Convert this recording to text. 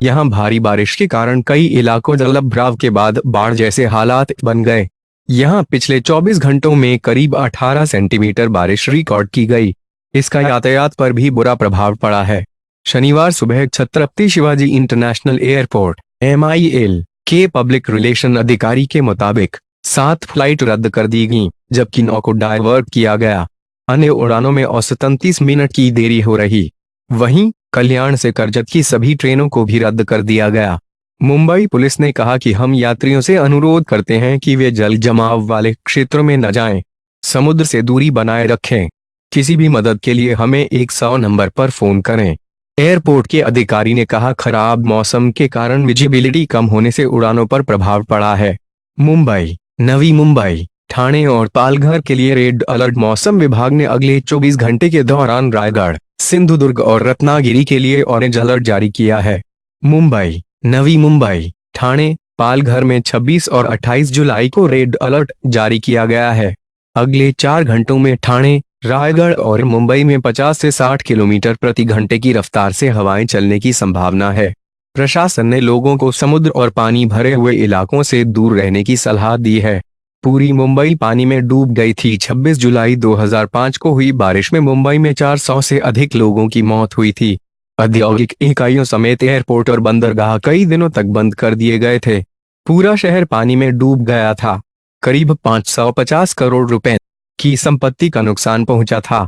यहाँ भारी बारिश के कारण कई इलाकों जलभराव के बाद बाढ़ जैसे हालात बन गए। यहाँ पिछले 24 घंटों में करीब 18 सेंटीमीटर बारिश रिकॉर्ड की गई। इसका यातायात पर भी बुरा प्रभाव पड़ा है। शनिवार सुबह Chhatrapati Shivaji international airport (MIL) के पब्लिक रिलेशन अधिकारी के मुताबिक 7 फ्लाइट रद्द कर दी गईं, जबकि 9 को डायवर्ट किया गया। अन्य उड़ानों में औसतन 30 मिनट की देरी हो रही। वहीं कल्याण से करजत की सभी ट्रेनों को भी रद्द कर दिया गया। मुंबई पुलिस ने कहा कि हम यात्रियों से अनुरोध करते हैं कि वे जल जमाव वाले क्षेत्रों में न जाएं, समुद्र से दूरी बनाए रखें। किसी भी मदद के लिए हमें 100 नंबर पर फोन करें। एयरपोर्ट के अधिकारी ने कहा, खराब मौसम के कारण विजिबिलिटी कम होने से उड़ानों पर प्रभाव पड़ा है। मुंबई, नवी मुंबई, ठाणे और पालघर के लिए रेड अलर्ट। मौसम विभाग ने अगले 24 घंटे के दौरान रायगढ़, सिंधुदुर्ग और रत्नागिरी के लिए ऑरेंज अलर्ट जारी किया है। मुंबई, नवी मुंबई, ठाणे, पालघर में 26 और 28 जुलाई को रेड अलर्ट जारी किया गया है। अगले 4 घंटों में ठाणे, रायगढ़ और मुंबई में 50 से 60 किलोमीटर प्रति घंटे की रफ्तार से हवाएं चलने की संभावना है। प्रशासन ने लोगों को समुद्र और पानी भरे हुए इलाकों से दूर रहने की सलाह दी है। पूरी मुंबई पानी में डूब गई थी। 26 जुलाई 2005 को हुई बारिश में मुंबई में 400 से अधिक लोगों की मौत हुई थी। औद्योगिक इकाइयों समेत एयरपोर्ट और बंदरगाह कई दिनों तक बंद कर दिए गए थे। पूरा शहर पानी में डूब गया था। करीब 550 करोड़ रुपए की संपत्ति का नुकसान पहुंचा था।